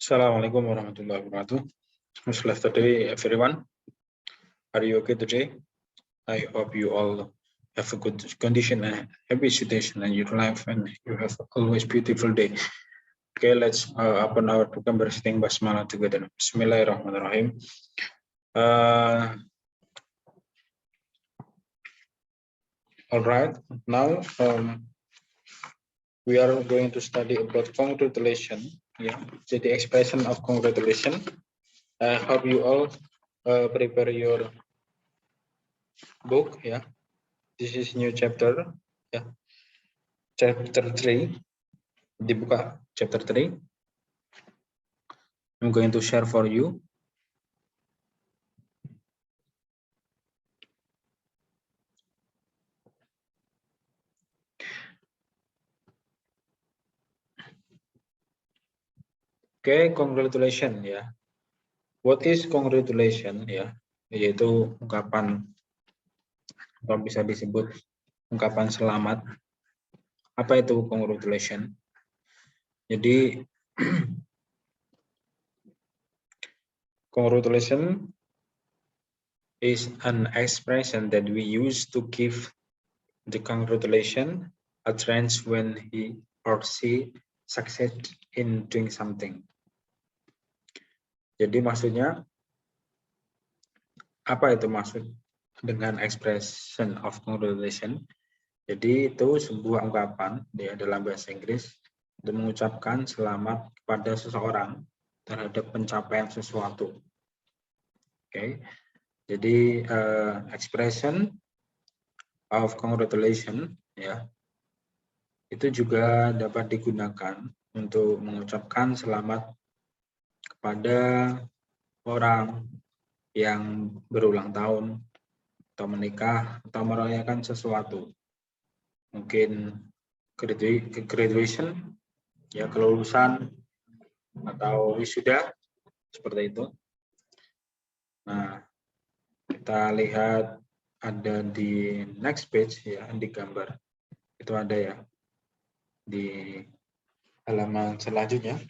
Assalamualaikum warahmatullahi wabarakatuh. How's life today, everyone? Are you okay today? I hope you all have a good condition and happy situation in your life, and you have always beautiful day. Okay, let's open our book and sing basmalah together. Bismillahirrahmanirrahim. All right, now we are going to study about congratulation. Yeah, so the expression of congratulation. I hope you all prepare your book. Yeah, this is new chapter. Yeah, chapter 3. Dibuka chapter 3. I'm going to share for you. Okay, congratulations ya. What is congratulation ya? Yaitu ungkapan atau bisa disebut ungkapan selamat. Apa itu congratulation? Jadi congratulation is an expression that we use to give the congratulation a chance when he or she succeed in doing something. Jadi maksudnya apa itu maksud dengan expression of congratulation? Jadi itu sebuah ungkapan ya dalam bahasa Inggris untuk mengucapkan selamat kepada seseorang terhadap pencapaian sesuatu. Oke. Jadi expression of congratulation ya itu juga dapat digunakan untuk mengucapkan selamat kepada orang yang berulang tahun atau menikah atau merayakan sesuatu. Mungkin graduation, ya kelulusan atau wisuda seperti itu. Nah, kita lihat ada di next page ya, di gambar. Itu ada ya di halaman selanjutnya.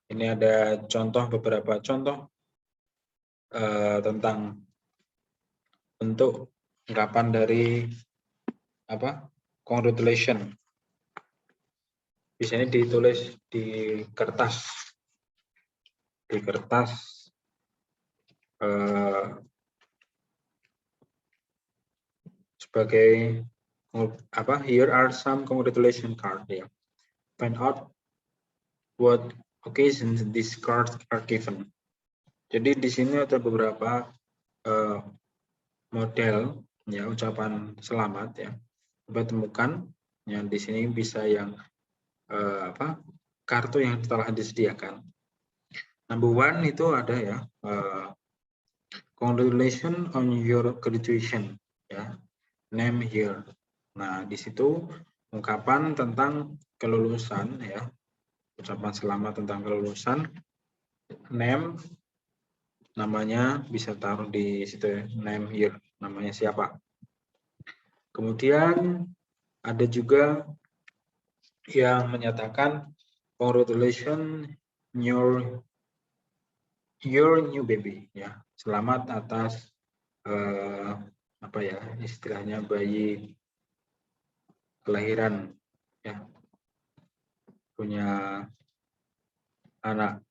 Ini ada beberapa contoh tentang bentuk ungkapan dari congratulation. Biasanya ditulis di kertas sebagai here are some congratulation card ya. Find out what occasions these cards are given. Jadi di sini ada beberapa model ya ucapan selamat ya. Coba temukan yang di sini bisa yang kartu yang telah disediakan. Number 1 itu ada ya congratulations on your graduation ya. Name here. Nah, di situ ungkapan tentang kelulusan ya. Ucapan selamat tentang kelulusan. Name namanya bisa taruh di situ ya. Name here. Namanya siapa. Kemudian ada juga yang menyatakan congratulations your new baby ya. Selamat atas istilahnya bayi kelahiran ya. Punya anak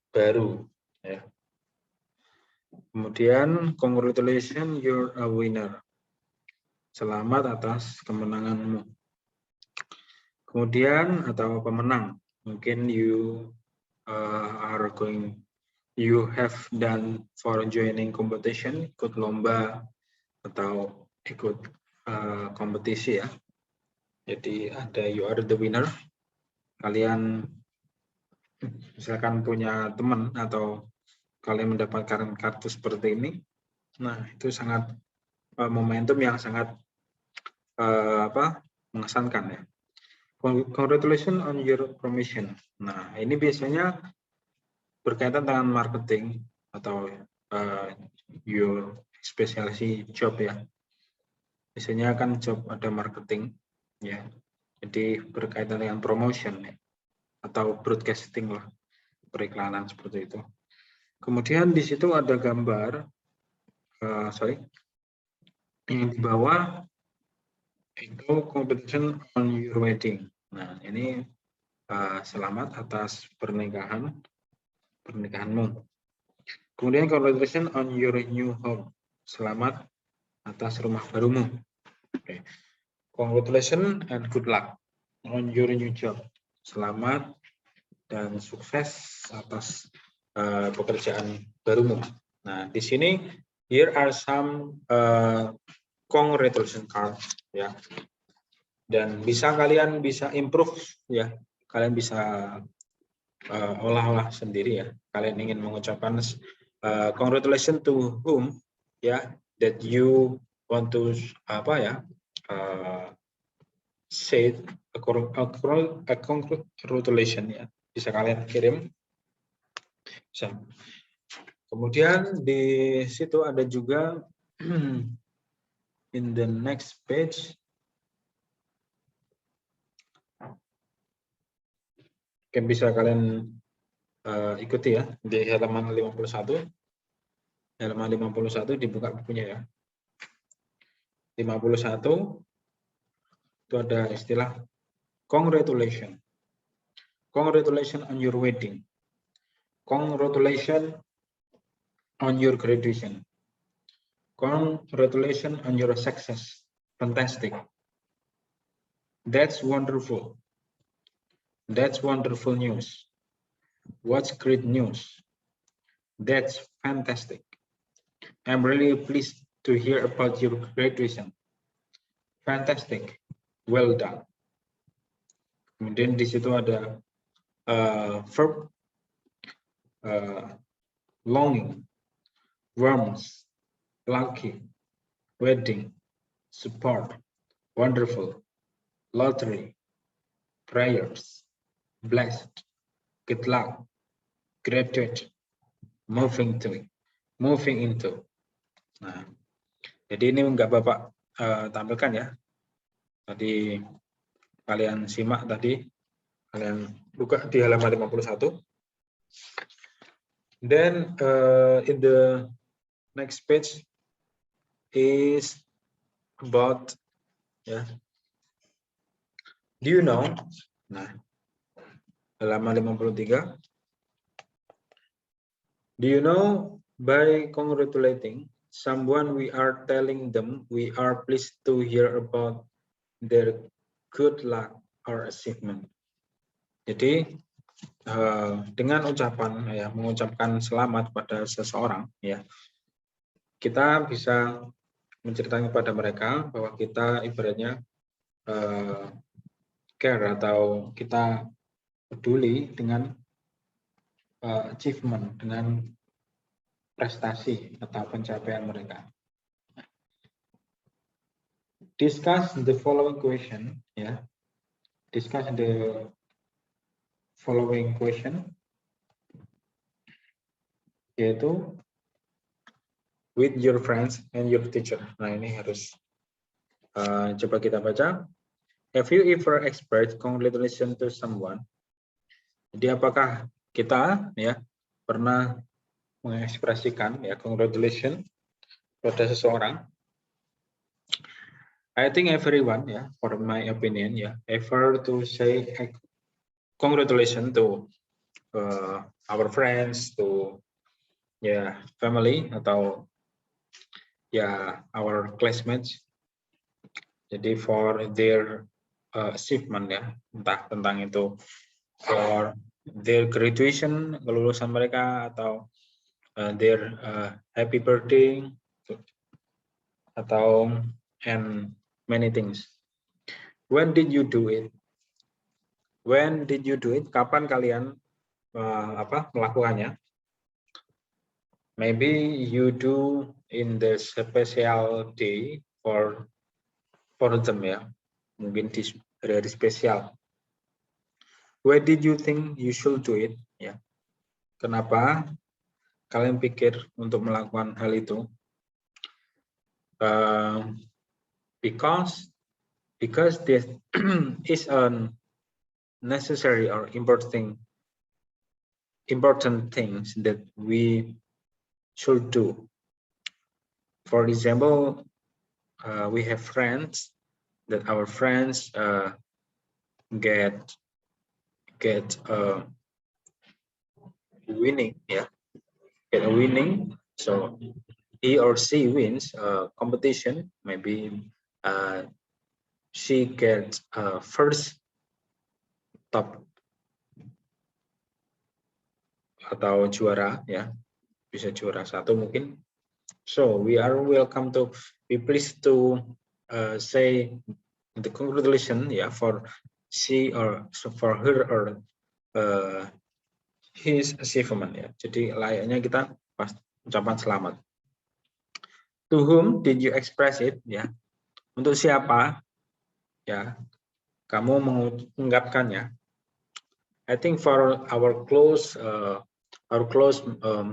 baru ya. Kemudian congratulations you're a winner. Selamat atas kemenanganmu. Kemudian atau pemenang, mungkin you have done for joining competition, ikut lomba atau ikut kompetisi ya. Jadi ada you are the winner. Kalian misalkan punya teman atau kalian mendapatkan kartu seperti ini, nah itu sangat momentum yang sangat mengesankan ya. Congratulations on your promotion. Nah ini biasanya berkaitan dengan marketing atau your specialty job ya. Biasanya kan job ada marketing ya. Jadi berkaitan dengan promotion ya, atau broadcasting lah, periklanan seperti itu. Kemudian di situ ada gambar, yang di bawah itu competition on your wedding. Nah ini selamat atas pernikahanmu. Kemudian congratulations on your new home. Selamat atas rumah barumu. Okay. Congratulations and good luck on your new job. Selamat dan sukses atas pekerjaan barumu. Nah, di sini here are some congratulation cards ya. Dan kalian bisa improve ya. Kalian bisa olah-olah sendiri ya. Kalian ingin mengucapkan congratulations to whom ya, that you want to say a congratulation ya, bisa kalian kirim. Bisa. Kemudian di situ ada juga in the next page yang bisa kalian ikuti ya, di halaman 51. Halaman 51 dibuka bukunya ya. 51 itu ada istilah congratulations. Congratulations on your wedding. Congratulations on your graduation. Congratulations on your success. Fantastic. That's wonderful. That's wonderful news. What's great news? That's fantastic. I'm really pleased to hear about your graduation. Fantastic. Well done. Kemudian di situ ada verb longing, warmth, lucky, wedding, support, wonderful, lottery, prayers, blessed, good luck, graduate, moving into. Nah, jadi ini nggak Bapak tampilkan ya. Tadi kalian simak tadi, kalian buka di halaman 51. Then in the next page is about ya. Do you know? Nah, halaman 53. Do you know, by congratulating someone, we are telling them we are pleased to hear about their good luck or achievement. Jadi dengan ucapan ya, mengucapkan selamat pada seseorang ya, kita bisa menceritakan kepada mereka bahwa kita ibaratnya care atau kita peduli dengan achievement, dengan prestasi atau pencapaian mereka. Discuss the following question ya. Discuss the following question, yaitu with your friends and your teacher. Nah, ini harus coba kita baca. Have you ever expressed congratulations to someone? Jadi apakah kita ya pernah mengekspresikan ya congratulations pada seseorang? I think everyone ya, for my opinion ya, ever to say congratulations to our friends, to ya family atau ya our classmates. Jadi for their achievement ya, entah tentang itu for their graduation, kelulusan mereka, atau their happy birthday, atau and many things. When did you do it? When did you do it? Kapan kalian melakukannya? Maybe you do in the special day for them ya. Mungkin di hari-hari spesial. Why did you think you should do it? Ya. Kenapa kalian pikir untuk melakukan hal itu? Because because this is a necessary or important things that we should do. For example, we have friends that our friends get winning, get a winning. So he or she wins a competition. Maybe she gets first top atau juara, ya, bisa juara 1 mungkin. So we are welcome to be pleased to say the congratulations, ya, for she or for her or his achievement, ya. Jadi layaknya kita pas ucapan selamat. To whom did you express it, ya? Untuk siapa, ya, kamu mengungkapkannya? I think for our close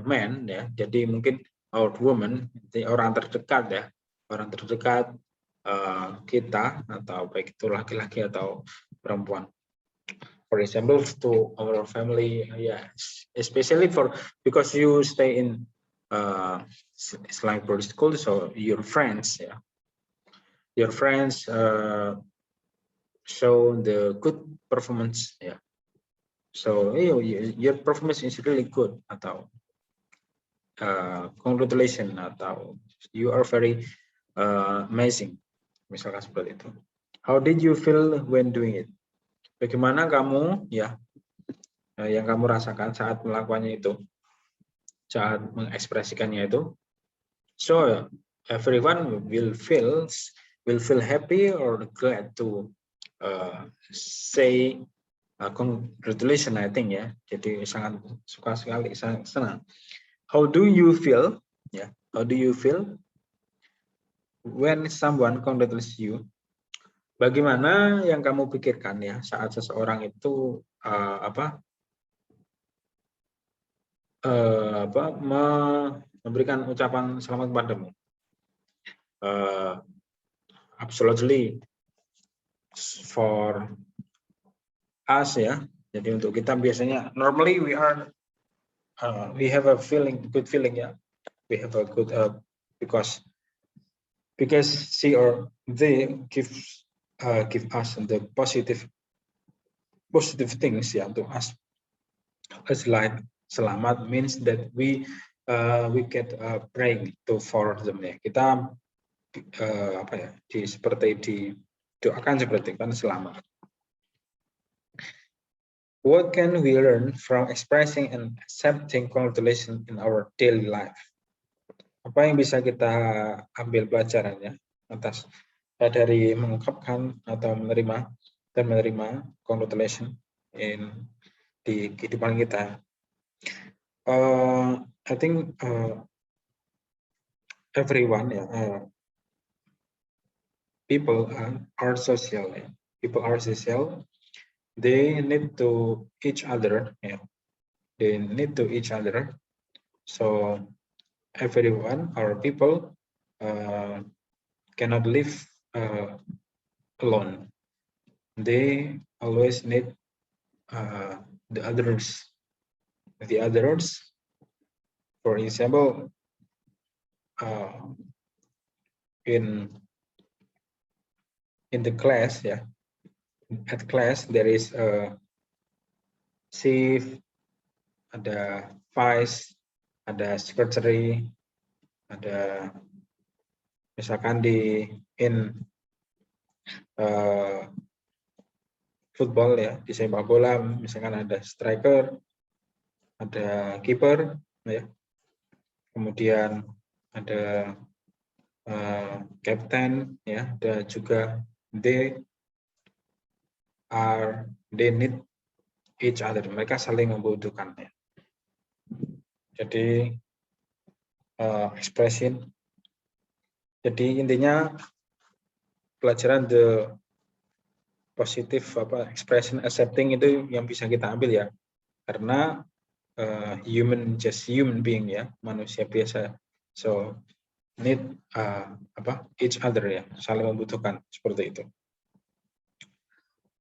man, ya. Jadi mungkin our woman, orang terdekat, ya, orang terdekat kita, atau baik itu laki-laki atau perempuan. For example, to our family, especially because you stay in Islamic boarding school, so your friends, show the good performance, so your performance is really good, atau congratulations, atau you are very amazing, misalkan seperti itu. How did you feel when doing it? Bagaimana kamu, yang kamu rasakan saat melakukannya itu, saat mengekspresikannya itu? So everyone will feel happy or glad to say congratulations, I think, ya. Jadi sangat suka sekali, sangat senang. How do you feel? How do you feel when someone congratulates you? Bagaimana yang kamu pikirkan, ya, saat seseorang itu memberikan ucapan selamat padamu? Absolutely for us, ya. Jadi untuk kita biasanya normally we have a good feeling, ya. We have a good because she or they give us the positive things, ya, to us. It's like selamat means that we get praying for them, ya. Kita seperti didoakan seperti kan selamat. What can we learn from expressing and accepting congratulations in our daily life? Apa yang bisa kita ambil pelajarannya atas dari mengungkapkan atau menerima congratulations di kehidupan kita? I think everyone, people are social. People are social. They need to each other. They need to each other. So everyone or people cannot live alone. They always need the others. For example, in the class, at class there is a chief, ada vice, ada secretary, ada misalkan in football, ya, di sepak bola misalkan ada striker, ada kiper, ya. Kemudian ada captain, ya, ada juga they need each other. Mereka saling membutuhkan, ya. Jadi expression. Jadi intinya pelajaran the positive expression accepting itu yang bisa kita ambil, ya. Karena human being, ya, manusia biasa. So need each other, ya, saling membutuhkan seperti itu.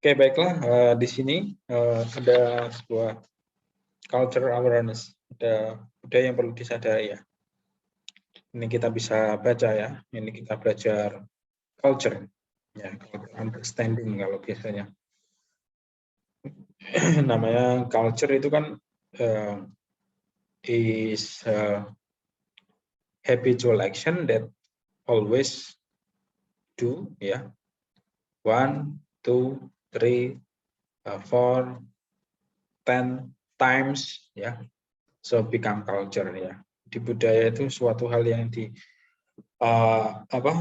Oke, baiklah, di sini ada sebuah culture awareness, ada budaya yang perlu disadari ya. Ini kita bisa baca ya, ini kita belajar culture, ya, understanding kalau biasanya. Namanya culture itu kan is habitual action that always do, ya. 1, 2, 3, 4, 10 times, ya. So become culture, ya. Di budaya itu suatu hal yang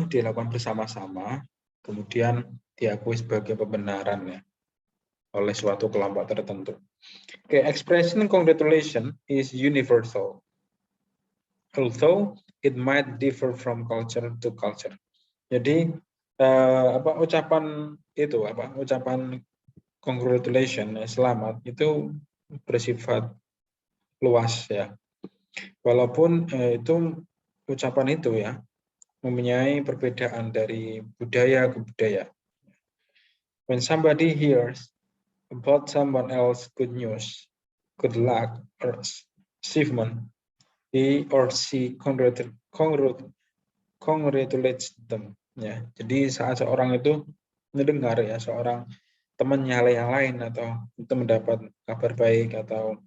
dilakukan bersama-sama, kemudian diakui sebagai pembenaran ya oleh suatu kelompok tertentu. Okay, expression congratulation is universal, although it might differ from culture to culture. Jadi ucapan congratulation, selamat itu bersifat luas ya. Walaupun itu ucapan itu ya mempunyai perbedaan dari budaya ke budaya. When somebody hears about someone else good news, good luck, or achievement, he or she congratulates them. Ya, jadi saat seorang itu mendengar ya seorang temannya yang lain atau itu mendapat kabar baik atau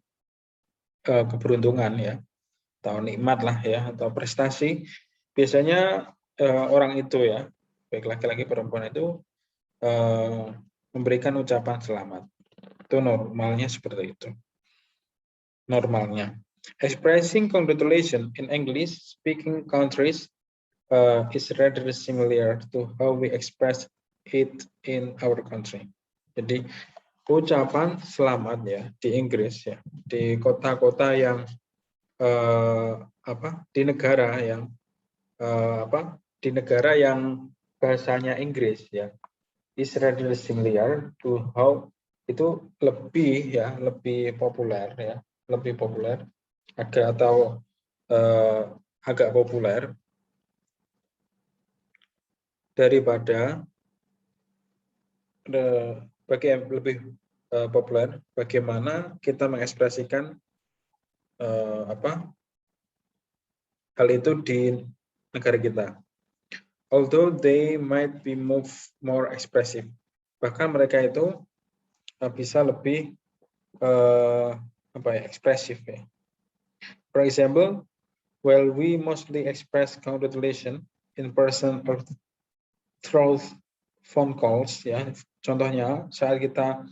keberuntungan ya, atau nikmat lah ya, atau prestasi, biasanya orang itu ya, baik laki-laki perempuan itu memberikan ucapan selamat. Itu normalnya seperti itu. Normalnya. Expressing congratulations in English speaking countries is rather similar to how we express it in our country. Jadi ucapan selamat ya di Inggris ya, di kota-kota yang di negara yang bahasanya Inggris ya, is rather similar to how, itu lebih populer ya, agak populer daripada populer bagaimana kita mengekspresikan hal itu di negara kita. Although they might be more expressive, bahkan mereka itu bisa lebih ekspresif ya. For example, while we mostly express congratulations in person or through phone calls ya, contohnya saat kita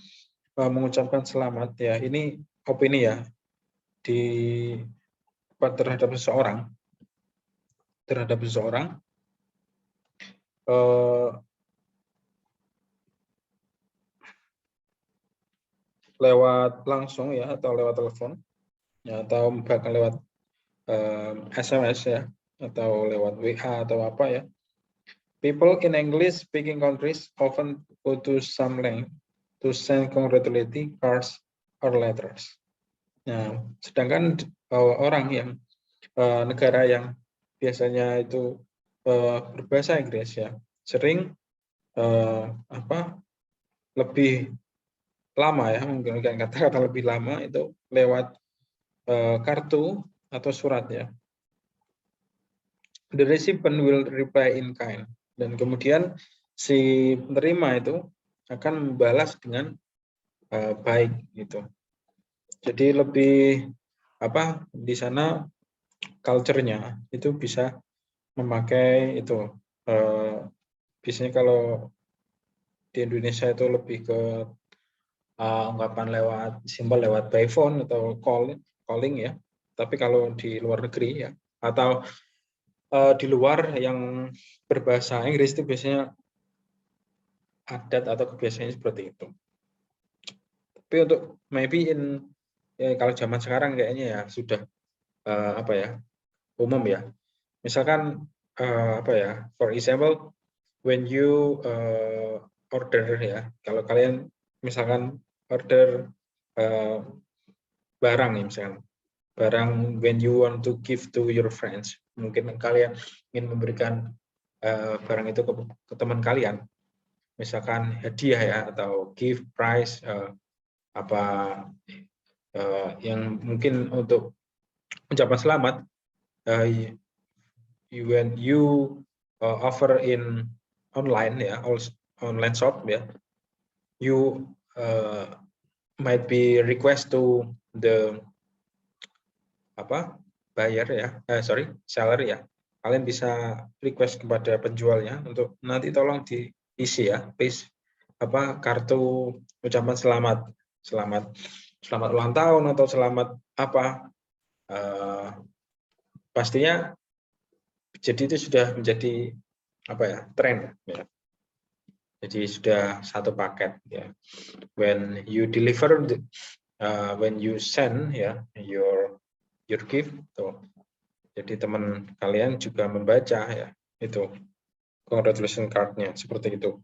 mengucapkan selamat ya, ini opini ya terhadap seseorang lewat langsung ya, atau lewat telepon ya, atau bahkan lewat SMS ya, atau lewat WA atau apa ya. People in English speaking countries often go to some length to send congratulating cards or letters. Nah, sedangkan orang yang negara yang biasanya itu berbahasa Inggris ya, sering lebih lama ya, menggunakan kata-kata lebih lama itu lewat kartu atau surat ya. The recipient will reply in kind, dan kemudian si penerima itu akan membalas dengan baik gitu. Jadi lebih di sana culture-nya itu bisa memakai itu. Biasanya kalau di Indonesia itu lebih ke ungkapan lewat simbol, lewat by phone atau calling ya. Tapi kalau di luar negeri ya, atau di luar yang berbahasa Inggris itu biasanya adat atau kebiasaannya seperti itu. Tapi untuk maybe kalau zaman sekarang kayaknya ya sudah umum ya. Misalkan for example, when you order ya, kalau kalian misalkan order barang ya, misalkan barang, when you want to give to your friends, mungkin kalian ingin memberikan barang itu ke teman kalian. misalkan hadiah ya, atau gift prize, apa yang mungkin untuk ucapan selamat, when you offer in online ya, online shop ya, you might be request to the buyer ya, seller ya, kalian bisa request kepada penjualnya untuk nanti tolong diisi ya, please kartu ucapan selamat ulang tahun atau selamat pastinya. Jadi itu sudah menjadi tren ya. Jadi sudah satu paket ya. When you deliver when you send ya your gift tuh. Jadi teman kalian juga membaca ya, itu congratulation card-nya seperti itu.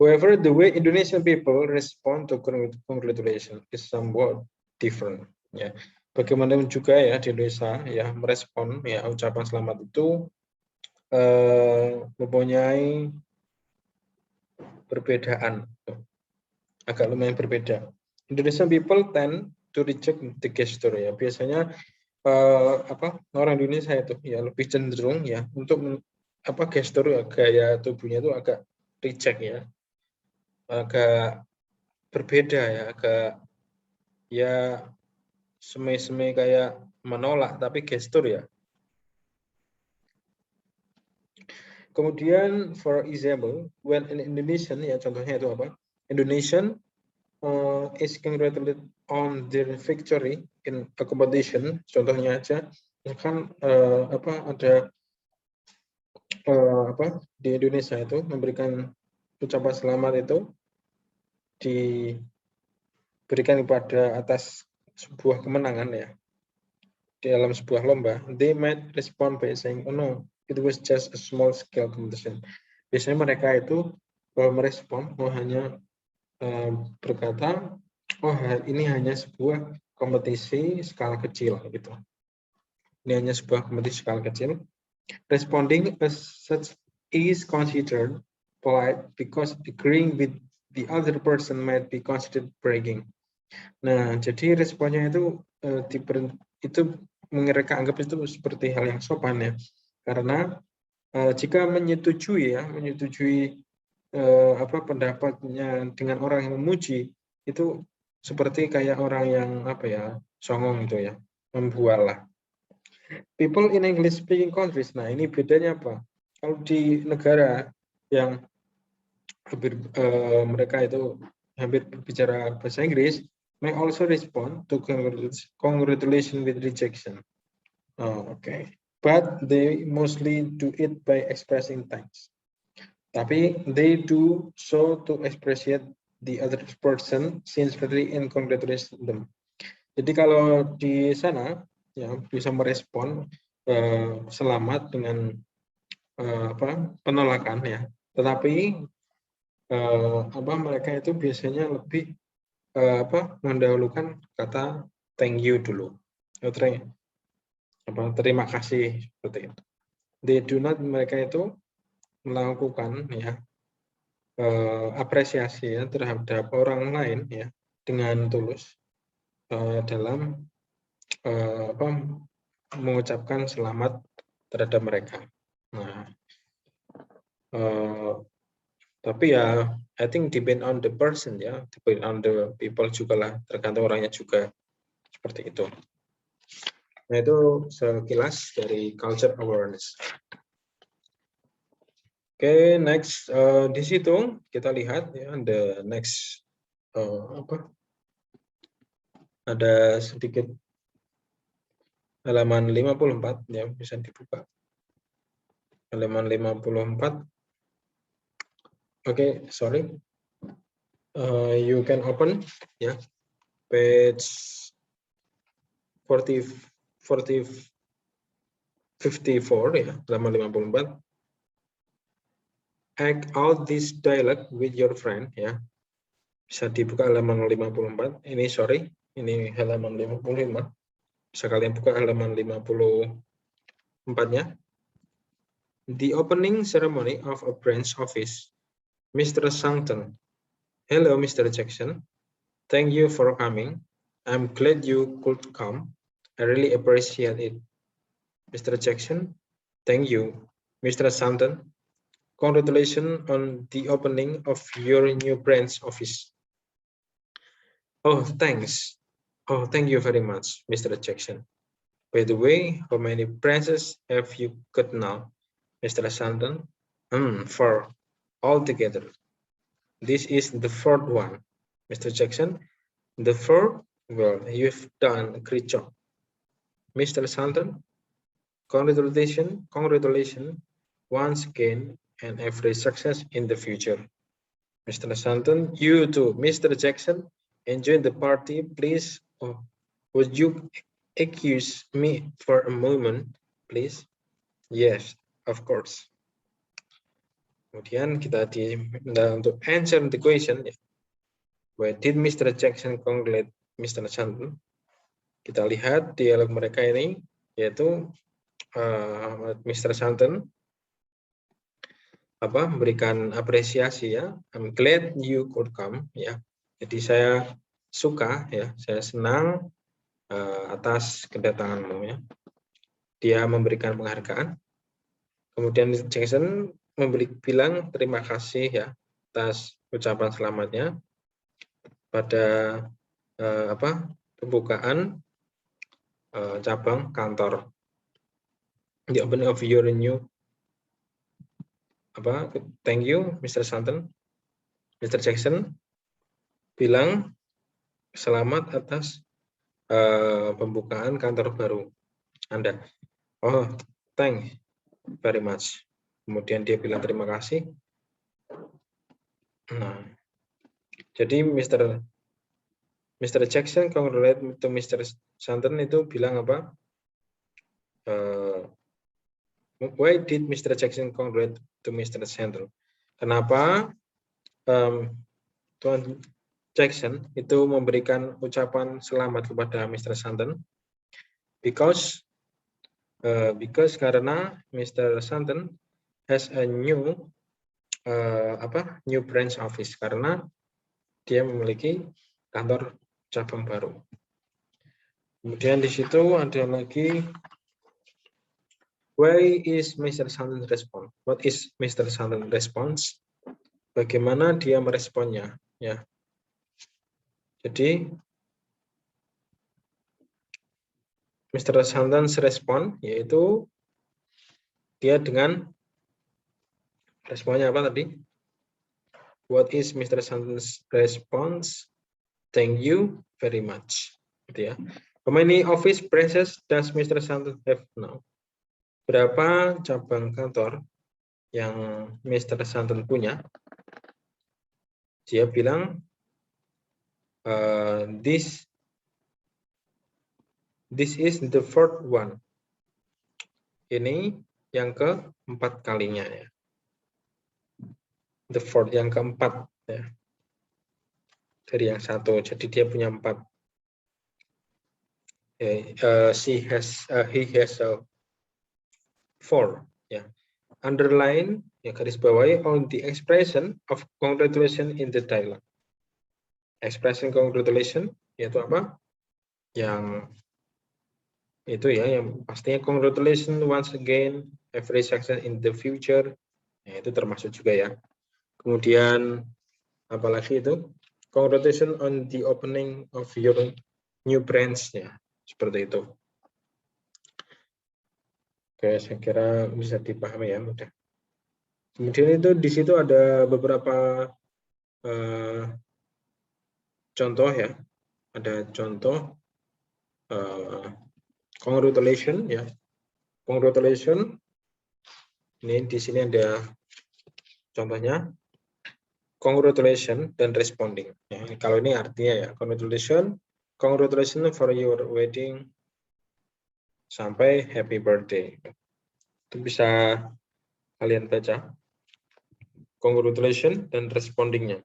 However, the way Indonesian people respond to congratulation is somewhat different ya. Bagaimanapun juga ya di Indonesia ya, merespon ya ucapan selamat itu mempunyai perbedaan, agak lumayan berbeda. Indonesian people tend to reject the gesture ya. Biasanya orang Indonesia itu ya lebih cenderung ya untuk gestur ya, gaya tubuhnya itu agak reject ya, agak berbeda ya, agak ya semai-semai kayak menolak tapi gestur ya. Kemudian for example, when in Indonesian ya, contohnya itu Indonesian is congratulated on their victory in a competition. Contohnya aja, kan ada di Indonesia itu memberikan ucapan selamat itu diberikan kepada atas sebuah kemenangan ya, di dalam sebuah lomba. They might respond by saying, oh no, it was just a small scale competition. Biasanya mereka itu merespon, hanya berkata, ini hanya sebuah kompetisi skala kecil gitu. Ini hanya sebuah kompetisi skala kecil. Responding as such is considered polite because agreeing with the other person might be considered bragging. Nah, jadi responnya itu mereka anggap itu seperti hal yang sopan ya. Karena jika menyetujui pendapatnya dengan orang yang memuji, itu seperti kayak orang yang songong itu ya, membual lah. People in English speaking countries, nah ini bedanya apa? Kalau di negara yang mereka itu hampir berbicara bahasa Inggris, may also respond to congratulation with rejection. Okay. But they mostly do it by expressing thanks. Tapi they do so to appreciate the other person sincerely and congratulate them. Jadi kalau di sana ya bisa merespon selamat dengan penolakan ya. Tetapi mereka itu biasanya lebih mendahulukan kata thank you dulu. Terima kasih seperti itu. They do not, mereka itu melakukan ya apresiasi ya terhadap orang lain ya dengan tulus dalam mengucapkan selamat terhadap mereka. Nah, tapi ya I think depend on the person ya, depend on the people juga lah, tergantung orangnya juga seperti itu. Nah, itu sekilas dari culture awareness. Oke, next di situ kita lihat ya, the next ada sedikit halaman 54 ya, bisa dibuka. Halaman 54. Oke, sorry. You can open ya. Page 54 ya, halaman 54. Act out this dialogue with your friend ya. Bisa dibuka halaman 54. Ini halaman 55. Bisa kalian buka halaman 54-nya. The opening ceremony of a branch office Mr. Sangton. Hello, Mr. Jackson. Thank you for coming. I'm glad you could come. I really appreciate it. Mr. Jackson, thank you. Mr. Sangton, congratulations on the opening of your new branch office. Oh, thanks. Oh, thank you very much, Mr. Jackson. By the way, how many branches have you got now, Mr. Sangton? 4 altogether. This is the fourth one, Mr. Jackson. The fourth, well, you've done a great job. Mr. Sangton, congratulations once again and every success in the future. Mr. Sangton, you too. Mr. Jackson, enjoy the party, please. Oh, would you excuse me for a moment, please? Yes, of course. Kemudian kita untuk answer the question, why did Mr. Jackson congratulate Mr. Sangton? Kita lihat dialog mereka ini, yaitu Mr. Sangton memberikan apresiasi ya. I'm glad you could come ya. Jadi saya suka ya, saya senang atas kedatanganmu ya. Dia memberikan penghargaan. Kemudian Jackson bilang terima kasih ya atas ucapan selamatnya pada pembukaan cabang kantor. The opening of your new thank you Mr. Sangton. Mr. Jackson bilang selamat atas pembukaan kantor baru Anda. Oh, thanks very much. Kemudian dia bilang terima kasih. Nah, jadi Mr. Jackson congratulate to Mr. Sangton itu bilang apa? Why did Mr. Jackson congratulate to Mr. Sangton? Kenapa Tuan Jackson itu memberikan ucapan selamat kepada Mr. Sangton? Because karena Mr. Sangton has a new new branch office, karena dia memiliki kantor cabang baru. Kemudian di situ ada lagi, why is Mr. Sangton respond? What is Mr. Sangton response? Bagaimana dia meresponnya ya. Jadi Mr. Sangton's respon yaitu dia dengan responnya apa tadi? What is Mr. Sangton's response? Thank you very much. Gitu ya. How many office branches does Mr. Sangton have now? Berapa cabang kantor yang Mr. Sangton punya? Dia bilang this is the fourth one. Ini yang keempat kalinya ya. The fourth, yang keempat ya. Dari yang satu, jadi dia punya 4. He has 4 ya. Underline ya, garis bawahi on the expression of congratulation in the dialogue. Expression congratulation yaitu apa? Yang itu ya, yang pastinya congratulations once again every success in the future. Ya, itu termasuk juga ya. Kemudian apalagi itu? Congratulations on the opening of your new branch ya. Seperti itu. Oke, saya kira bisa dipahami ya, mudah. Kemudian itu di situ ada beberapa contoh ya. Ada contoh congratulations ya. Congratulations. Ini di sini ada contohnya. Congratulations dan responding. Ya, kalau ini artinya ya, congratulations for your wedding sampai happy birthday. Itu bisa kalian baca. Congratulations dan respondingnya.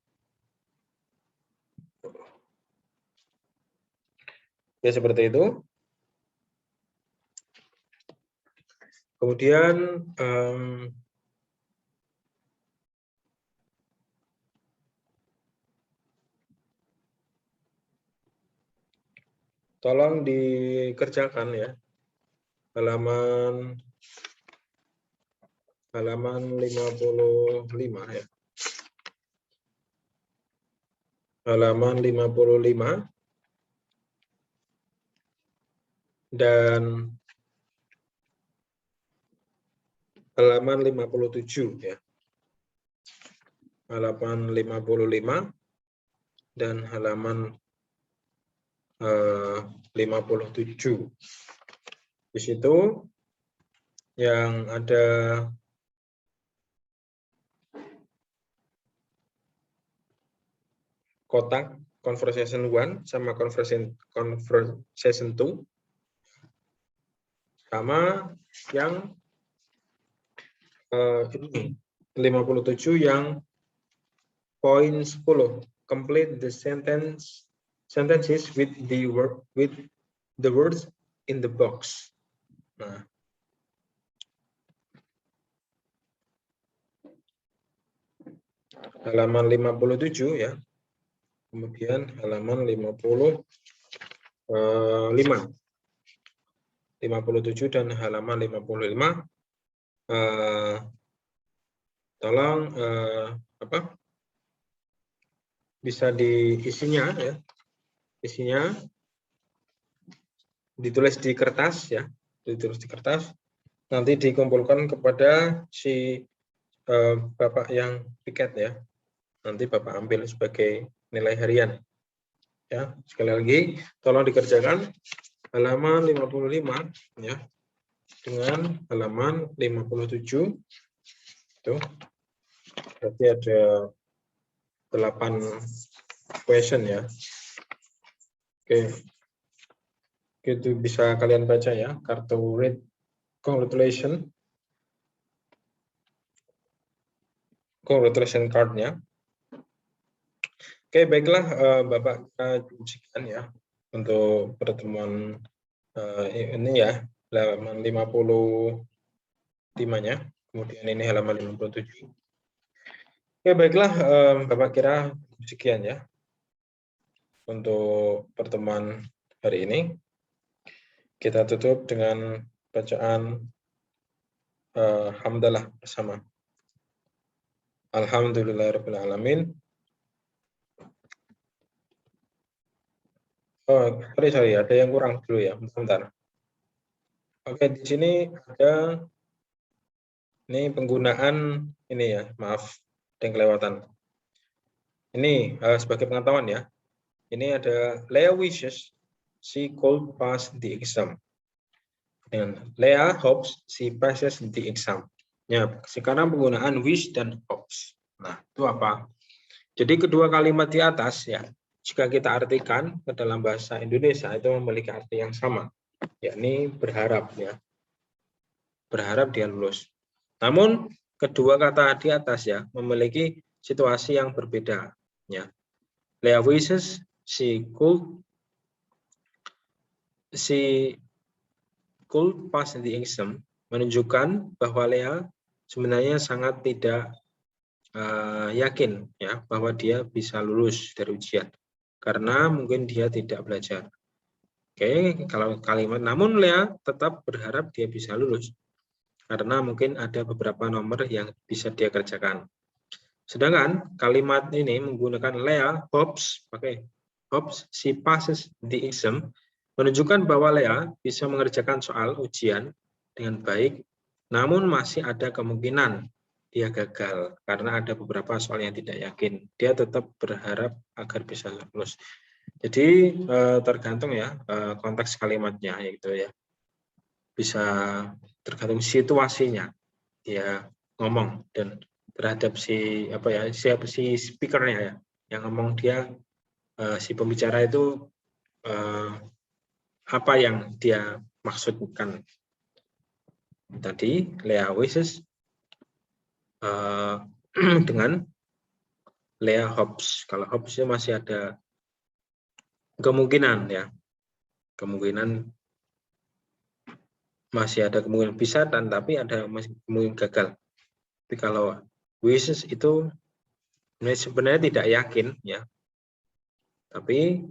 Ya seperti itu. Kemudian tolong dikerjakan ya. Halaman 55 ya. Halaman 55 dan halaman 57 ya. Halaman 55 dan halaman 57. Di situ yang ada kotak conversation 1 sama conversation 2 sama yang 57 yang poin 10, complete the sentences with the words in the box. Nah, halaman 57 ya. Kemudian halaman 57 dan halaman 55 tolong bisa diisinya ya. Isinya ditulis di kertas ya. Ditulis di kertas. Nanti dikumpulkan kepada si Bapak yang piket ya. Nanti Bapak ambil sebagai nilai harian. Ya, sekali lagi tolong dikerjakan halaman 55 ya dengan halaman 57. Itu berarti ada 8 question ya. Oke. Itu bisa kalian baca ya, kartu read congratulation card-nya. Oke, baiklah Bapak, sekian ya untuk pertemuan ini ya, halaman 55-nya. Kemudian ini halaman 57. Oke, baiklah Bapak kira sekian ya untuk pertemuan hari ini. Kita tutup dengan bacaan hamdalah bersama. Alhamdulillahirabbil alamin. Oh, sorry, ada yang kurang dulu ya, bentar. Oke, di sini ada ini penggunaan ini ya, maaf, ada yang kelewatan. Ini sebagai pengetahuan ya. Ini ada Leah wishes she could pass the exam. Dan Leah hopes she passes the exam. Ya, sekarang penggunaan wish dan hopes. Nah, itu apa? Jadi kedua kalimat di atas ya, jika kita artikan ke dalam bahasa Indonesia itu memiliki arti yang sama, yakni berharap ya. Berharap dia lulus. Namun kedua kata di atas ya memiliki situasi yang berbeda ya. Leah wishes she could pass the exam menunjukkan bahwa Leah sebenarnya sangat tidak yakin ya bahwa dia bisa lulus dari ujian karena mungkin dia tidak belajar. Oke, kalau kalimat namun Leah tetap berharap dia bisa lulus karena mungkin ada beberapa nomor yang bisa dia kerjakan. Sedangkan kalimat ini menggunakan Leah hopes, hopes she passes the exam menunjukkan bahwa Leah bisa mengerjakan soal ujian dengan baik, namun masih ada kemungkinan dia gagal karena ada beberapa soal yang tidak yakin. Dia tetap berharap agar bisa lulus. Jadi tergantung ya konteks kalimatnya gitu ya. Bisa tergantung situasinya dia ngomong dan terhadap si speakernya ya yang ngomong dia si pembicara itu apa yang dia maksudkan. Tadi Leah wishes dengan Leah hopes. Kalau hopes-nya masih ada kemungkinan ya. Kemungkinan masih ada kemungkinan bisa dan tapi ada masih kemungkinan gagal. Tapi kalau wishes itu sebenarnya tidak yakin ya. Tapi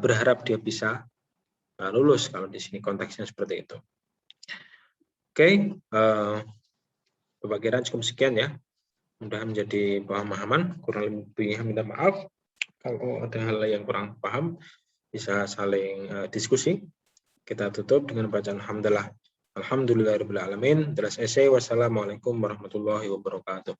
berharap dia bisa lulus kalau di sini konteksnya seperti itu. Oke, Bapak kira cukup sekian ya. Mudah menjadi pemahaman, kurang lebihnya minta maaf. Kalau ada hal yang kurang paham, bisa saling diskusi. Kita tutup dengan bacaan alhamdulillah. Alhamdulillahirabbil alamin. Jelas essay. Wassalamualaikum warahmatullahi wabarakatuh.